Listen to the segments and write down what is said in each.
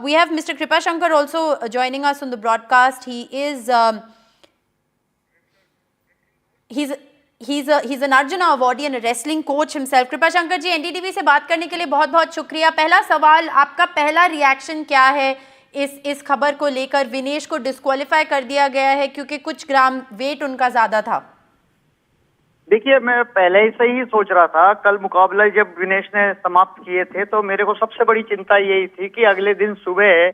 We have Mr. Kripa Shankar also joining us on the broadcast. He is he's an Arjuna awardee and a wrestling coach himself. Kripa Shankar ji, NDTV से बात करने के लिए बहुत बहुत शुक्रिया. पहला सवाल, आपका पहला रिएक्शन क्या है इस खबर को लेकर? विनेश को डिस्क्वालीफाई कर दिया गया है क्योंकि कुछ ग्राम वेट उनका ज्यादा था. देखिए, मैं पहले से ही सोच रहा था, कल मुकाबला जब विनेश ने समाप्त किए थे तो मेरे को सबसे बड़ी चिंता यही थी कि अगले दिन सुबह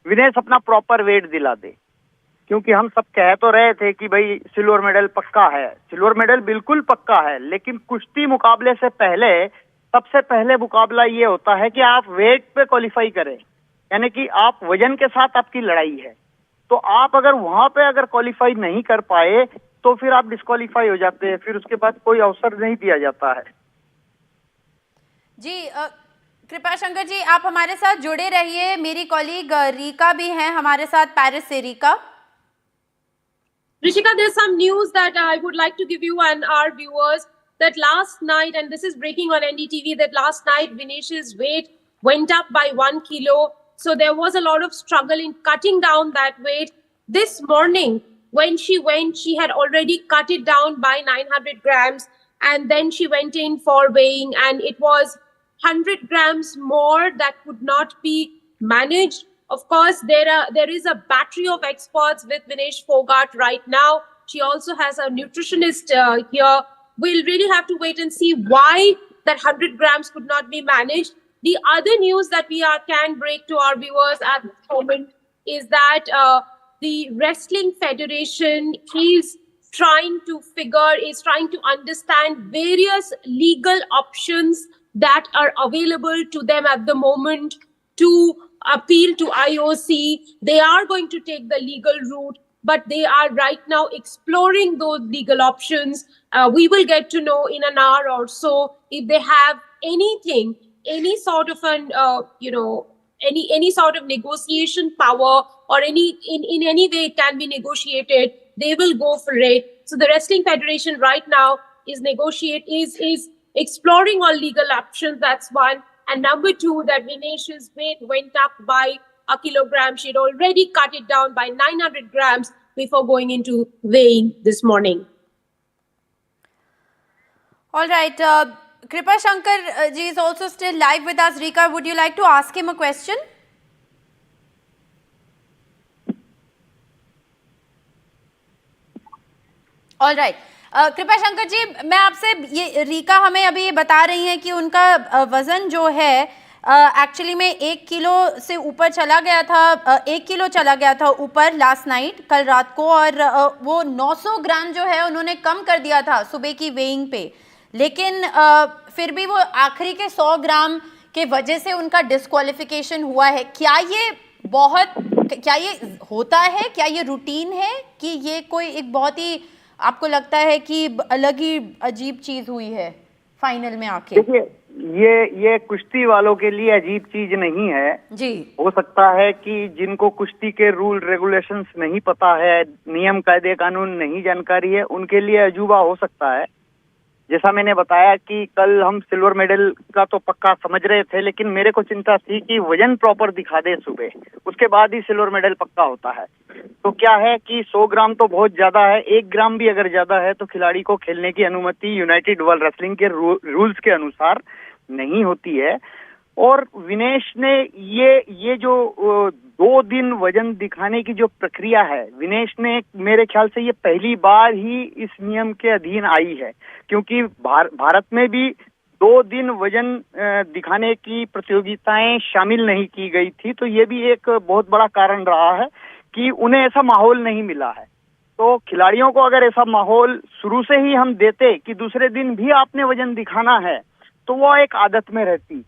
विनेश अपना प्रॉपर वेट दिला दे, क्योंकि हम सब कह तो रहे थे कि भाई सिल्वर मेडल पक्का है. सिल्वर मेडल बिल्कुल पक्का है, लेकिन कुश्ती मुकाबले से पहले सबसे पहले मुकाबला ये होता है कि आप वेट पे क्वालिफाई करें, यानी कि आप वजन के साथ आपकी लड़ाई है. तो आप अगर वहां पे अगर क्वालिफाई नहीं कर पाए तो फिर आप डिस्क्वालीफाई हो जाते हैं, फिर उसके बाद कोई अवसर नहीं दिया जाता है. जी कृपा शंकर जी, आप हमारे साथ जुड़े रहिए. मेरी कॉलीग रीका भी हैं हमारे साथ, पेरिस से. Rica, Rishika, there's some news that I would like to give you and our viewers that last night, and this is breaking on NDTV, that last night Vinesh's weight went up by 1 kilo. So there was a lot of struggle in cutting down that weight. This morning, when she went, she had already cut it down by 900 grams. And then she went in for weighing, and it was 100 grams more that could not be managed. Of course, there is a battery of experts with Vinesh Fogart right now. She also has a nutritionist here. We'll really have to wait and see why that 100 grams could not be managed. The other news that we can break to our viewers at this moment is that the Wrestling Federation is trying to understand various legal options that are available to them at the moment to appeal to IOC. They are going to take the legal route, but they are right now exploring those legal options. We will get to know in an hour or so if they have anything, any sort of any sort of negotiation power, or in any way it can be negotiated. They will go for it. So the Wrestling Federation right now is exploring all legal options. That's one. And number two, that Vinesh's weight went up by a kilogram. She had already cut it down by 900 grams before going into weighing this morning. All right. Kripa Shankar ji is also still live with us. Rika, would you like to ask him a question? All right. कृपा शंकर जी, मैं आपसे ये Rica हमें अभी ये बता रही हैं कि उनका वज़न जो है एक्चुअली में 1 किलो से ऊपर चला गया था, 1 किलो चला गया था ऊपर लास्ट नाइट, कल रात को, और वो 900 ग्राम जो है उन्होंने कम कर दिया था सुबह की वेइंग पे. लेकिन फिर भी वो आखिरी के 100 ग्राम के वजह से उनका डिस्क्वालिफिकेशन हुआ है. क्या ये होता है, क्या ये रूटीन है कि ये कोई एक बहुत ही आपको लगता है कि अलग ही अजीब चीज हुई है फाइनल में आके? देखिए, ये कुश्ती वालों के लिए अजीब चीज नहीं है जी. हो सकता है कि जिनको कुश्ती के रूल रेगुलेशंस नहीं पता है, नियम कायदे कानून नहीं जानकारी है, उनके लिए अजूबा हो सकता है. जैसा मैंने बताया कि कल हम सिल्वर मेडल का तो पक्का समझ रहे थे, लेकिन मेरे को चिंता थी कि वजन प्रॉपर दिखा दे सुबह, उसके बाद ही सिल्वर मेडल पक्का होता है. तो क्या है कि 100 ग्राम तो बहुत ज्यादा है, 1 ग्राम भी अगर ज्यादा है तो खिलाड़ी को खेलने की अनुमति यूनाइटेड वर्ल्ड रेसलिंग के रूल्स के अनुसार नहीं होती है. और विनेश ने ये जो 2 दिन वजन दिखाने की जो प्रक्रिया है, विनेश ने मेरे ख्याल से ये पहली बार ही इस नियम के अधीन आई है, क्योंकि भारत में भी 2 दिन वजन दिखाने की प्रतियोगिताएं शामिल नहीं की गई थी. तो ये भी एक बहुत बड़ा कारण रहा है कि उन्हें ऐसा माहौल नहीं मिला है. तो खिलाड़ियों को अगर ऐसा माहौल शुरू से ही हम देते कि दूसरे दिन भी आपने वजन दिखाना है, तो वो एक आदत में रहती.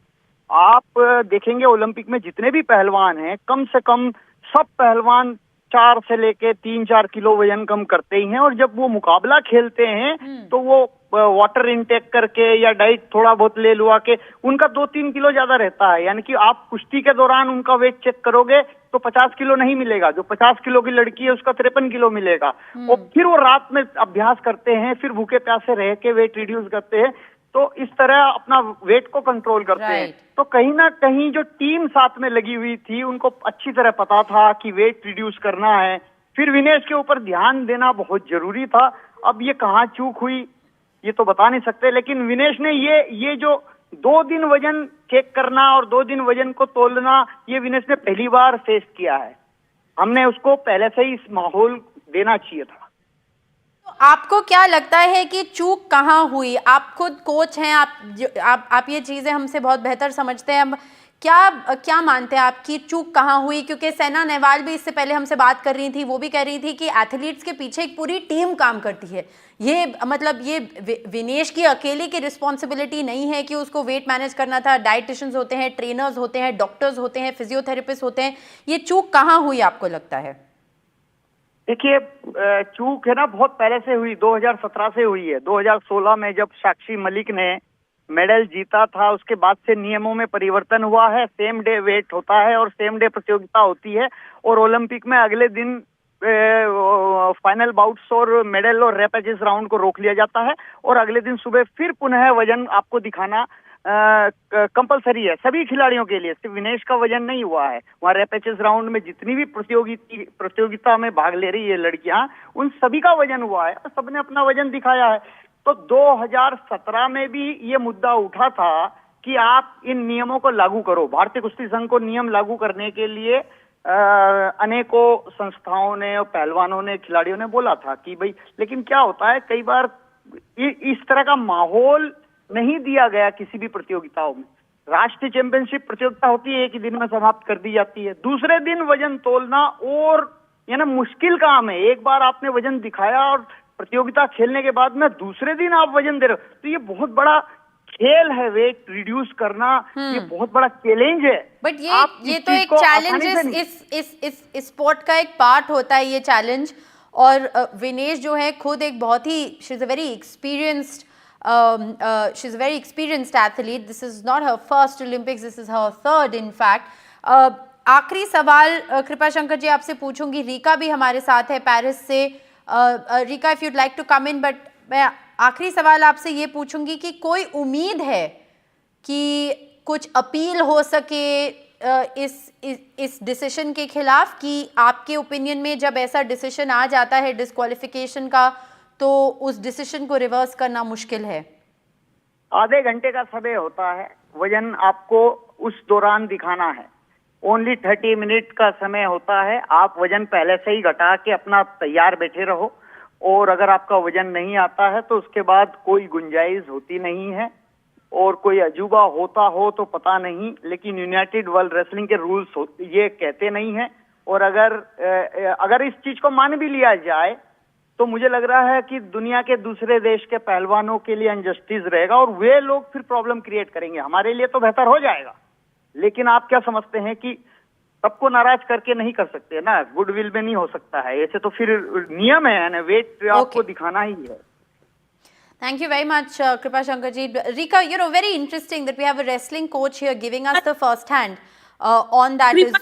आप देखेंगे ओलंपिक में जितने भी पहलवान हैं, कम से कम सब पहलवान 4 से लेके 3-4 किलो वजन कम करते ही हैं. और जब वो मुकाबला खेलते हैं तो वो वाटर इनटेक करके या डाइट थोड़ा बहुत ले लुआ के उनका 2-3 किलो ज्यादा रहता है. यानी कि आप कुश्ती के दौरान उनका वेट चेक करोगे तो 50 किलो नहीं मिलेगा. जो 50 किलो की लड़की है उसका 53 किलो मिलेगा. और फिर वो रात में अभ्यास करते हैं, फिर भूखे प्यासे रह के वेट रिड्यूस करते हैं. तो इस तरह अपना वेट को कंट्रोल करते हैं। Right. तो कहीं ना कहीं जो टीम साथ में लगी हुई थी उनको अच्छी तरह पता था कि वेट रिड्यूस करना है, फिर विनेश के ऊपर ध्यान देना बहुत जरूरी था। अब ये कहाँ चूक हुई ये तो बता नहीं सकते, लेकिन विनेश ने ये जो 2 दिन वजन चेक करना और 2 दिन वजन को तोलना, ये विनेश ने पहली बार फेस किया है। हमने उसको पहले से ही इस माहौल देना चाहिए था। तो आपको क्या लगता है कि चूक कहाँ हुई? आप खुद कोच हैं, आप ये चीज़ें हमसे बहुत बेहतर समझते हैं। अब क्या मानते हैं आप कि चूक कहाँ हुई? क्योंकि सैना नेहवाल भी इससे पहले हमसे बात कर रही थी, वो भी कह रही थी कि एथलीट्स के पीछे एक पूरी टीम काम करती है। ये मतलब ये विनेश की अकेले की रिस्पॉन्सिबिलिटी नहीं है कि उसको वेट मैनेज करना था। डाइटिशियंस होते हैं, ट्रेनर्स होते हैं, डॉक्टर्स होते हैं, फिजियोथेरेपिस्ट होते हैं। ये चूक कहाँ हुई आपको लगता है? देखिए, चूक है ना बहुत पहले से हुई, 2017 से हुई है। 2016 में जब साक्षी मलिक ने मेडल जीता था, उसके बाद से नियमों में परिवर्तन हुआ है। सेम डे वेट होता है और सेम डे प्रतियोगिता होती है, और ओलंपिक में अगले दिन फाइनल बाउट्स और मेडल और रैपेजेस राउंड को रोक लिया जाता है, और अगले दिन सुबह फिर पुनः वजन आपको दिखाना कंपलसरी है सभी खिलाड़ियों के लिए। सिर्फ विनेश का वजन नहीं हुआ है, वहाँ रैपेजेस राउंड में जितनी भी प्रतियोगिता में भाग ले रही है लड़कियां, उन सभी का वजन हुआ है और सबने अपना वजन दिखाया है। तो 2017 में भी ये मुद्दा उठा था कि आप इन नियमों को लागू करो। भारतीय कुश्ती संघ को नियम लागू करने के लिए अनेकों संस्थाओं ने और पहलवानों ने, खिलाड़ियों ने बोला था कि भाई, लेकिन क्या होता है कई बार इस तरह का माहौल नहीं दिया गया किसी भी प्रतियोगिताओं में। राष्ट्रीय चैंपियनशिप प्रतियोगिता होती है, एक ही दिन में समाप्त कर दी जाती है। दूसरे दिन वजन तोलना और मुश्किल काम है। एक बार आपने वजन दिखाया और प्रतियोगिता खेलने के बाद में दूसरे दिन आप वजन दे रहे हो, तो ये बहुत बड़ा खेल है। वेट रिड्यूस करना ये बहुत बड़ा चैलेंज है। बट ये तो एक चैलेंज इस स्पोर्ट का एक पार्ट होता है, ये चैलेंज। और विनेश जो है खुद एक बहुत ही she is a very experienced she's a very experienced athlete. This is not her first Olympics, this is her third in fact. आखिरी सवाल कृपा शंकर जी आपसे पूछूंगी। रीका भी हमारे साथ है पेरिस से। रीका, if you'd like to come in, but मैं आखिरी सवाल आपसे ये पूछूंगी कि कोई उम्मीद है कि कुछ अपील हो सके इस डिसीजन के खिलाफ, कि आपके ओपिनियन में जब ऐसा डिसीजन आ जाता है डिस्क्वालिफिकेशन का, तो उस डिसीजन को रिवर्स करना मुश्किल है? आधे घंटे का समय होता है, वजन आपको उस दौरान दिखाना है। ओनली 30 मिनट का समय होता है। आप वजन पहले से ही घटा के अपना तैयार बैठे रहो, और अगर आपका वजन नहीं आता है तो उसके बाद कोई गुंजाइश होती नहीं है। और कोई अजूबा होता हो तो पता नहीं, लेकिन यूनाइटेड वर्ल्ड रेसलिंग के रूल्स ये कहते नहीं है। और अगर इस चीज को मान भी लिया जाए तो मुझे लग रहा है कि दुनिया के दूसरे देश के पहलवानों के लिए अनजस्टिस रहेगा, और वे लोग फिर प्रॉब्लम क्रिएट करेंगे। हमारे लिए तो बेहतर हो जाएगा, लेकिन आप क्या समझते हैं कि सबको नाराज करके नहीं कर सकते ना, गुडविल में नहीं हो सकता है ऐसे, तो फिर नियम है ना, वेट आपको दिखाना ही है। Thank you very much, Kripa Shankar ji. Rika, very interesting that we have a wrestling coach here giving us the first hand on that.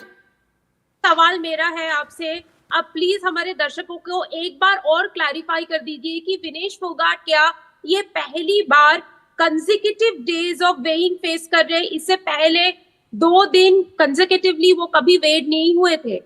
सवाल मेरा है आपसे, आप प्लीज हमारे दर्शकों को एक बार और क्लैरिफाई कर दीजिए कि विनेश फोगाट क्या ये पहली बार consecutive days of weighing face कर रहे हैं? इससे पहले 2 दिन कंसेक्यूटिवली वो कभी वेट नहीं हुए थे।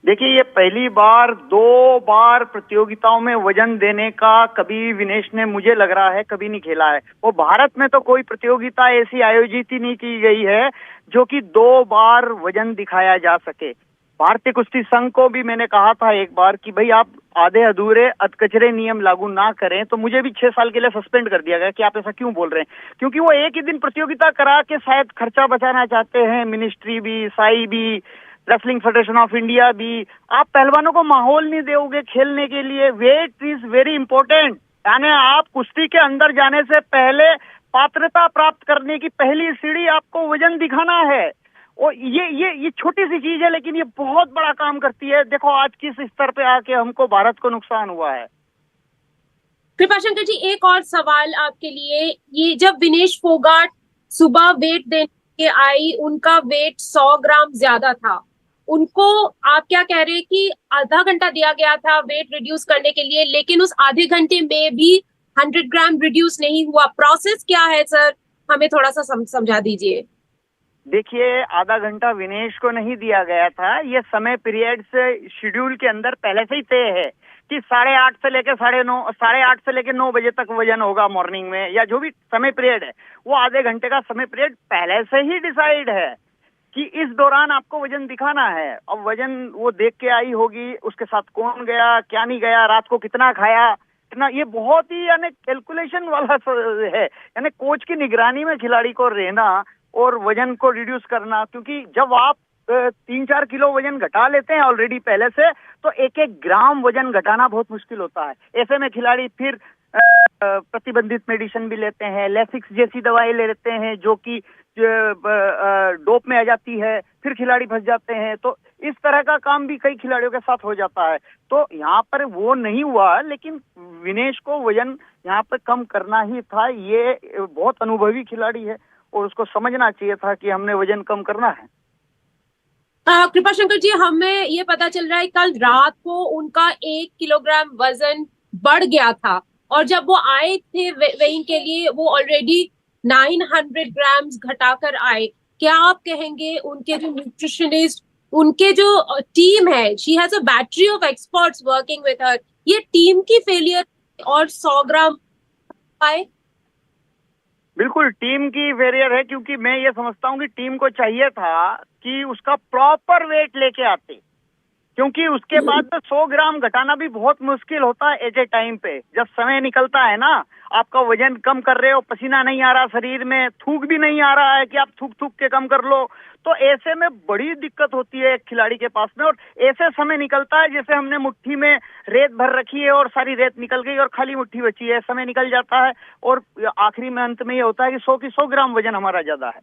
देखिए, ये पहली बार 2 बार प्रतियोगिताओं में वजन देने का कभी विनेश ने, मुझे लग रहा है, कभी नहीं खेला है। वो भारत में तो कोई प्रतियोगिता ऐसी आयोजित ही नहीं की गई है जो कि 2 बार वजन दिखाया जा सके। भारतीय कुश्ती संघ को भी मैंने कहा था एक बार कि भाई आप आधे अधूरे अधकचरे नियम लागू ना करें, तो मुझे भी 6 साल के लिए सस्पेंड कर दिया गया कि आप ऐसा क्यों बोल रहे हैं, क्योंकि वो एक ही दिन प्रतियोगिता करा के शायद खर्चा बचाना चाहते हैं, मिनिस्ट्री भी, साई भी, रेसलिंग फेडरेशन ऑफ इंडिया भी। आप पहलवानों को माहौल नहीं दोगे खेलने के लिए। वेट इज वेरी इंपॉर्टेंट, यानी आप कुश्ती के अंदर जाने से पहले पात्रता प्राप्त करने की पहली सीढ़ी आपको वजन दिखाना है। और ये छोटी सी चीज है, लेकिन ये बहुत बड़ा काम करती है। देखो आज किस स्तर पे आके हमको भारत को नुकसान हुआ है। कृपा शंकर जी, एक और सवाल आपके लिए। ये जब विनेश फोगाट सुबह वेट देने के आई, उनका वेट 100 ग्राम ज्यादा था। उनको आप क्या कह रहे हैं कि आधा घंटा दिया गया था वेट रिड्यूस करने के लिए, लेकिन उस आधे घंटे में भी 100 ग्राम रिड्यूस नहीं हुआ, प्रोसेस क्या है सर, हमें थोड़ा सा समझा दीजिए। देखिए, आधा घंटा विनेश को नहीं दिया गया था, ये समय पीरियड से शेड्यूल के अंदर पहले से ही तय है कि 8:30 से लेकर 9:30, 8:30 से लेकर 9 बजे तक वजन होगा मॉर्निंग में, या जो भी समय पीरियड है वो आधे घंटे का समय पीरियड पहले से ही डिसाइड है कि इस दौरान आपको वजन दिखाना है। अब वजन वो देख के आई होगी, उसके साथ कौन गया क्या नहीं गया, रात को कितना खाया कितना, ये बहुत ही यानी कैलकुलेशन वाला है, यानी कोच की निगरानी में खिलाड़ी को रहना और वजन को रिड्यूस करना, क्योंकि जब आप 3-4 किलो वजन घटा लेते हैं ऑलरेडी पहले से, तो 1-1 ग्राम वजन घटाना बहुत मुश्किल होता है। ऐसे में खिलाड़ी फिर प्रतिबंधित मेडिसिन भी लेते हैं, लेसिक्स जैसी दवाई ले लेते हैं जो कि डोप में आ जाती है, फिर खिलाड़ी फंस जाते हैं। तो इस तरह का काम भी कई खिलाड़ियों के साथ हो जाता है। तो यहाँ पर वो नहीं हुआ, लेकिन विनेश को वजन यहाँ पर कम करना ही था। ये बहुत अनुभवी खिलाड़ी है और उसको समझना चाहिए था कि हमने वजन कम करना है। कृपाशंकर जी, हमें ये पता चल रहा है कल रात को उनका 1 किलोग्राम वजन बढ़ गया था, और जब वो आए थे वेइंग के लिए वो ऑलरेडी 900 ग्राम्स घटाकर आए। क्या आप कहेंगे उनके जो न्यूट्रिशनिस्ट, उनके जो टीम है, she has a battery of experts working with her, ये टीम की फेलियर और 100 ग्राम आए? बिल्कुल टीम की फेलियर है, क्योंकि मैं ये समझता हूँ कि टीम को चाहिए था कि उसका प्रॉपर वेट लेके आते, क्योंकि उसके बाद तो 100 ग्राम घटाना भी बहुत मुश्किल होता है एट ए टाइम पे। जब समय निकलता है ना, आपका वजन कम कर रहे हो, पसीना नहीं आ रहा शरीर में, थूक भी नहीं आ रहा है कि आप थूक थूक के कम कर लो, तो ऐसे में बड़ी दिक्कत होती है एक खिलाड़ी के पास में। और ऐसे समय निकलता है जैसे हमने मुट्ठी में रेत भर रखी है और सारी रेत निकल गई और खाली मुट्ठी बची है, समय निकल जाता है और आखिरी में अंत में ये होता है कि 100 की 100 ग्राम वजन हमारा ज्यादा है।